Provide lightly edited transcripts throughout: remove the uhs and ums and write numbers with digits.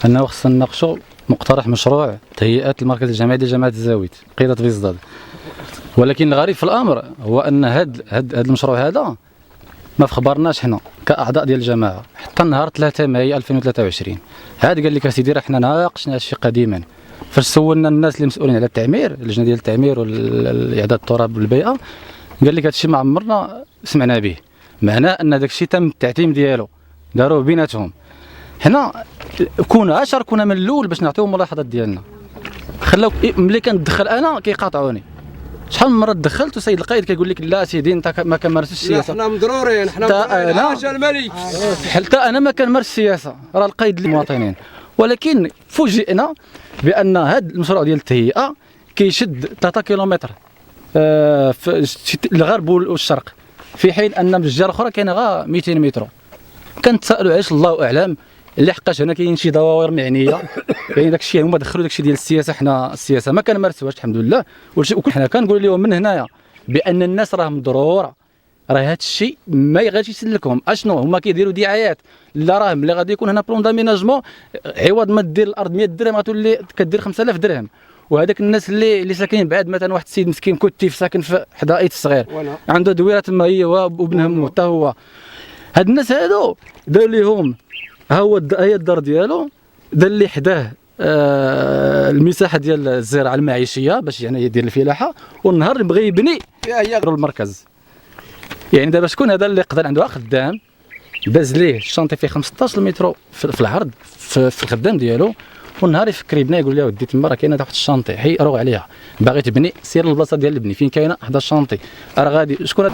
انه خصنا نناقشوا مقترح مشروع تهيئة المركز الجامعي لجامعة الزاوية قيادة بيزداد. ولكن الغريب في الامر هو ان هذا المشروع هذا ما فخبرناش حنا كاعضاء ديال الجماعه حتى نهار 3 ماي 2023. هذا قال لك اسيدي راه حنا ناقشنا هادشي قديما، فاش سولنا الناس اللي مسؤولين على التعمير، اللجنه ديال التعمير والاعداد التراب والبيئه، قال لك هادشي ما عمرنا سمعنا به، معناه ان داك الشيء تم التعتيم ديالو، داروه بيناتهم. حنا كنا شاركونا من الاول باش نعطيو الملاحظات ديالنا، خلاو ملي كندخل انا كيقاطعوني. شحال من مره دخلت وسيد القائد كيقول لك لا سيدي انت ما كنمارسش السياسه. حنا مضرورين، حنا حاجه الملك، حتى انا ما كنمارس السياسه، راه القائد للمواطنين. ولكن فوجئنا بان هذا المشروع ديال التهيئه كيشد 3 كيلومتر في الغرب والشرق، في حين ان من الجهه الاخرى كاين غير 200 متر. كنتسائلوا علاش الله اعلم، اللي حقاش هنا كاين شي دواوير معنيه، يعني داك الشيء هما دخلوا داك الشيء ديال السياسه. حنا السياسه ما كنمارسوهاش الحمد لله، وحنا كنقول لهم من هنايا بان الناس راه مضروره، راه هذا الشيء ما غاديش يسلكهم. اشنو هما كيديروا دعايات؟ لا راه ملي غادي يكون هنا بلون داميناجمون، عوض ما دير الارض 100 درهم غتولي كدير 5000 درهم. وهذاك الناس اللي ساكنين بعاد، مثلا واحد السيد مسكين كتيف ساكن في حدائق الصغير عنده دويره تما هي وابنهم حتى هو، هاد الناس هادو دار لهم هي الدار ديالو، دار لي حداه المساحه ديال الزراعه المعيشيه باش يعني يدير الفلاحه، والنهار اللي بغى يبني المركز. يعني دابا شكون هذا اللي يقدر عنده خدام داز ليه الشانطي فيه 15 متر في العرض في الخدام ديالو، والنهار يفكر يبني، يقول له ودي تما راه كاينه واحد الشانطي حي روح عليها، باغي تبني سير للبلاصه ديال البني فين كاينه 11 شانطي راه غادي شكون.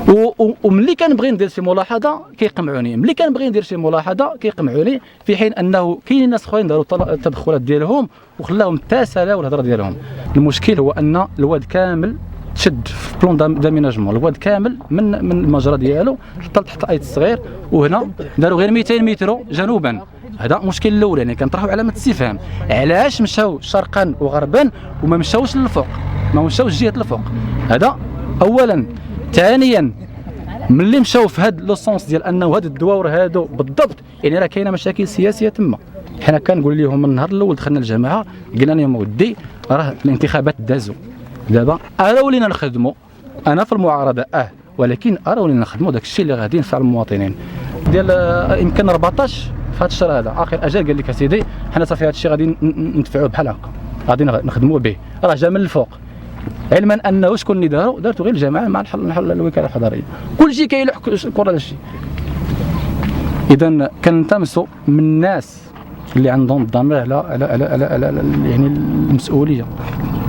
وملي كنبغي ندير شي ملاحظه كيقمعوني، ملي كنبغي ندير شي ملاحظه كيقمعوني، في حين انه كاينين ناس اخرين داروا التدخلات ديالهم وخلاهم تسالاو الهضره ديالهم. المشكل هو ان الواد كامل تشد في بلون داميناجمون، الواد كامل من المجرى ديالو حتى تحت الايت الصغير، وهنا داروا غير 200 متر جنوبا. هذا المشكل الاول، يعني كنطرحوا علامه استفهام، علاش مشاو شرقا وغربا وما مشاوش للفوق، ما مشاوش جهه الفوق؟ هذا اولا. ثانيا ملي مشاو في هذا لو سونس ديال انه هاد الدواور هادو بالضبط، يعني راه كاينه مشاكل سياسيه تما. حنا كنقول لهم من النهار الاول دخلنا الجماعه قلنا لهم ودي راه الانتخابات دازوا، دابا انا ولينا نخدموا، انا في المعارضه ولكن انا ولينا نخدموا داك الشيء اللي غادي ينفع المواطنين. ديال يمكن 14 في هذا الشهر هذا اخر اجل قال لك اسيدي حنا صافي هذا الشيء غادي ندفعوه بحال هكا، غادي نخدموا به، راه جا من الفوق. علما انه شكون اللي دارته غير الجماعه مع الوكاله الحضريه، كل شيء كيلحق كره هذا الشيء. اذا كنلتمسوا من الناس اللي عندهم الضمير على يعني المسؤوليه،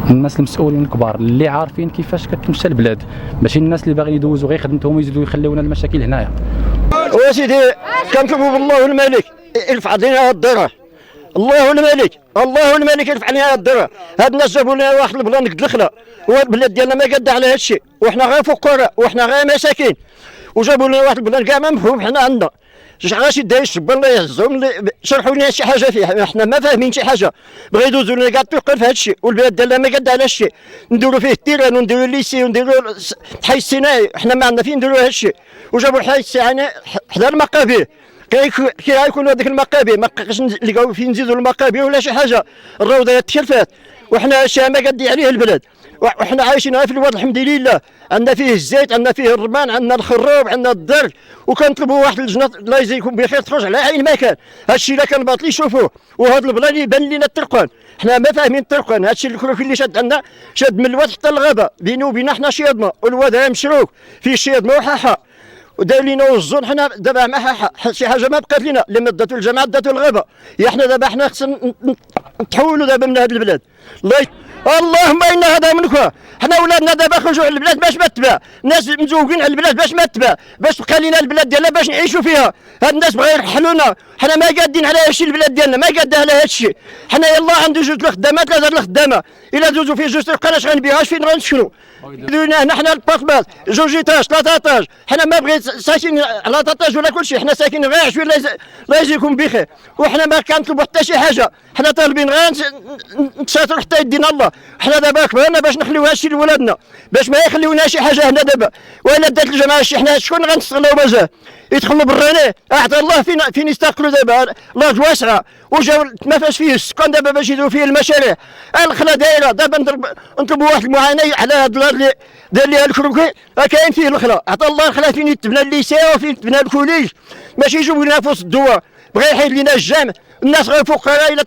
الناس المسؤولين الكبار اللي عارفين كيفاش كتمشى البلاد، ماشي الناس اللي باغيين يدوزوا غير خدمتهم ويزيدوا يخليونا المشاكل هنايا. وسيدي كنطلبوا بالله الملك يرفع علينا هاد الضرر، الله الملك يرفع علينا هاد الضرر. هاد الناس جابوا لنا واحد البلان قد الخلا، والبلاد ديالنا ما قد على هاد الشيء، وحنا غير فقراء وحنا غير مساكين، وجابوا لنا واحد البلان كاع ما مفهوم حنا عندنا. غاشي داير الشبان الله يعزهم شرحوا لنا شي حاجه فيه، حنا ما فاهمين شي حاجه، بغا يدوزوا لنا كاع الطرق في هذا الشيء، والبلاد ديالنا ما قد على الشيء. نديروا فيه التيران ونديروا الليسي ونديروا الحي الصناعي، حنا ما عندنا فين نديروا هذا الشيء. وجابوا الحي الصناعي حدا المقابر، كي غيكونوا هذيك المقابر ما بقاش نلقاو فين نزيدوا المقابر ولا شي حاجه، الروضه تكلفات، وحنا الشيء ما قد عليه البلاد، وحنا عايشين في الواد الحمد لله، عندنا فيه الزيت، عندنا فيه الرمان، عندنا الخروب، عندنا الدرج، وكنطلبوا واحد اللجنه الله يجزيكم بخير تخرج على عين ما كان. هذا الشيء اللي كان باطل يشوفوه، وهذا البلان يبان لنا الطرقان، حنا ما فاهمين الطرقان. هذا الشيء الكروكي اللي شاد عندنا شاد من الواد حتى الغابه، بينه وبيننا حنا شيضنا، والواد هذا مشروك فيه شيضنا وحاحه، ودار لينا وزون. حنا دابا ما شي حاجه ما بقات لنا، لما داتو الجماعه داتو الغابه، حنا دابا حنا خصنا نتحولوا دابا من هذه البلاد. اللهم ان هذا منك، حنا ولادنا دابا خرجوا على البلاد باش ما تباع، الناس مزوقين على البلاد باش ما تباع، باش تبقى لنا البلاد ديالنا باش نعيشوا فيها. هاد الناس بغاو يرحلونا، حنا ما قادين على هادشي، البلاد ديالنا ما قاده على هادشي. حنا يلاه عنده جوج الخدامات 3 الخدامه، الا دوزوا فيه جوج القناه اش غنبيعها فين غنسكنوا؟ هنا حنا البارتمات 2 ايطاج 3 ايطاج، حنا ما بغيت ساكنين على 3 ايطاج ولا كل شيء، حنا ساكنين غير عشوي الله يجزيكم بخير، وحنا ما كنطلبوا حتى شي حاجه، حنا طالبين غير نتساتروا حتى يدينا الله. الخلا. حنا دابا كبرنا باش نخليو هادشي لولادنا، باش ما يخليونا شي حاجه هنا دابا. والا دات الجماعه شي حنا شكون غنستغلوا مازال يدخلوا براني. اعطى الله فين يستقلوا دابا الارض واسعه وجاو ما فاش فيه السكان دابا باش يديروا فيه المشاريع. الخلا دايره دابا نطلبوا واحد المعاناه على هاد الارض اللي دار ليها الكروكي كاين فيه الخلا. عطى الله الخلا فين يتبنى الليسيه وفين يتبنى الكوليج، ماشي يجيبوا لنا في وسط الدوار. بغا يحيد لنا الجامع، الناس غير فقراء الا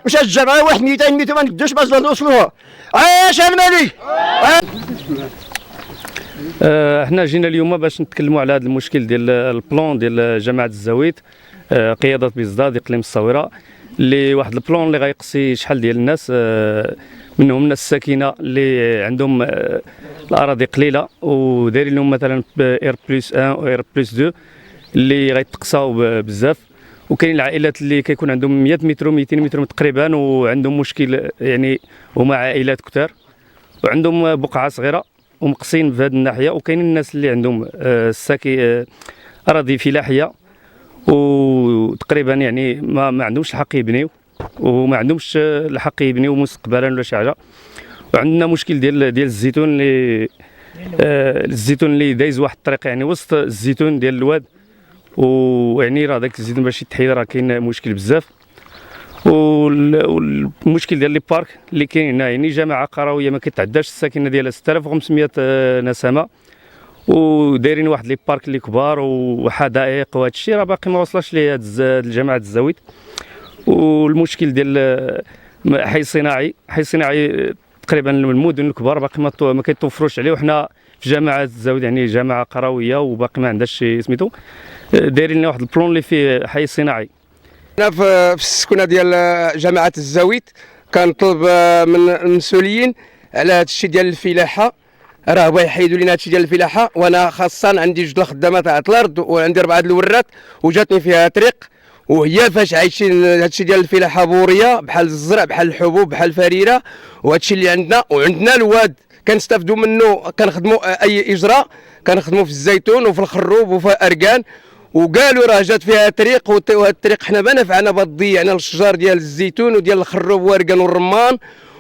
مشات الجامعه واحد 200 ما نقدوش باش نوصلوها. عاش الملك. احنا جينا اليوم باش نتكلموا على هذا المشكل ديال البلان ديال جامعه الزاويت، قياده بزداد اقليم الصويره، اللي واحد البلان اللي غيقصي شحال ديال الناس، منهم الناس الساكنه اللي عندهم الاراضي قليله ودايرين لهم مثلا اير بلس 1 و اير بلس 2 اللي غيتقصاو بزاف، وكاين العائلات اللي كيكون عندهم 100 متر و 200 متر تقريبا وعندهم مشكل، يعني هما عائلات كثار وعندهم بقعه صغيره ومقصين في هذه الناحيه. وكاين الناس اللي عندهم اراضي فلاحيه وتقريبا يعني ما عندهمش الحق يبنيو وما عندهمش الحق يبنيو مستقبلا ولا شي حاجه. وعندنا مشكل ديال الزيتون اللي دايز واحد الطريق يعني وسط الزيتون ديال الواد، ويعني راه داك الزيتون باش يتحيد راه كاين مشكل بزاف. والمشكل ديال لي بارك اللي كاين هنا، يعني جامعه قرويه ما كيتعداش الساكنه ديالها 6500 نسمه، ودايرين واحد لي بارك اللي كبار وحدائق وهذا الشيء راه باقي ما وصلش ليه هاد الجامعه الزاويت. والمشكل ديال حي صناعي تقريبا المدن الكبار باقي ما كيتوفروش عليه، وحنا في جامعه الزاويت يعني جامعه قرويه وباقي ما عندهاش سميتو، دايرين لنا واحد البلون اللي فيه حي صناعي. انا في السكنه ديال جامعه الزاويت كنطلب من المسؤولين على هذا الشيء ديال الفلاحه، راه بغا يحيدوا لنا هذا الشيء ديال الفلاحه. وانا خاصه عندي جوج الخدامات تاع الارض وعندي 4 الورات وجاتني فيها طريق، وهي فاش عايشين هذا الشيء ديال الفلاحه بوريه بحال الزرع بحال الحبوب بحال الفريره وهذا الشيء اللي عندنا. وعندنا الواد كنستافدوا منه، كنخدموا اي اجراء كنخدموا في الزيتون وفي الخروب وفي اركان. وقالوا راه جات فيها طريق، وهذا الطريق حنا ما نفعنا بضيعنا الشجار ديال الزيتون وديال الخروب واركان والرمان،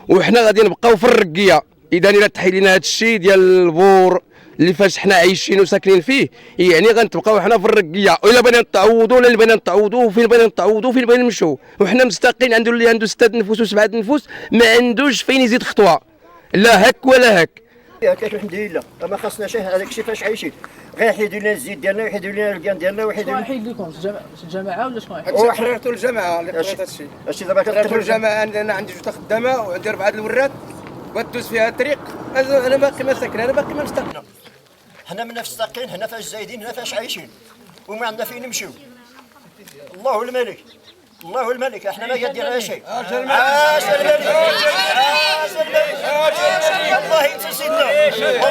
وحنا غادي نبقاو في الرقيه. اذا الا تحيد لنا هذا الشيء ديال البور اللي فاش حنا عايشين وساكنين فيه، يعني غنتبقاو حنا في الرقيه. والا بغينا نتعوضوا ولا بغينا نتعوضوا فين بغينا نتعوضوا فين بغينا نمشوا، وحنا مستقين. عنده اللي عنده 6 نفوس و7 نفوس ما عندوش فين يزيد خطوه، لا هك ولا هك. هكاك الحمد لله ما خاصناش هذاك الشيء فاش عايشين. غير يحيدوا لنا الزيت ديالنا ويحيدوا لنا الكان ديالنا ويحيدوا لنا. حيد لكم الجماعه ولا شكون؟ حررتوا الجامعه اللي قريت هذا الشيء. هادشي دابا حررتوا الجامعه. انا عندي جوج خدامه وعندي 4 الورات ودوز فيها الطريق. انا باقي ما ساكن، انا باقي ما مستقل. حنا من مستقين، هنا فاش زايدين، هنا فاش عايشين وما عندنا فين نمشيو. الله الملك، الله الملك، احنا ما قادين شيء. عاش الملك، عاش الملك، الله ينتصر لنا.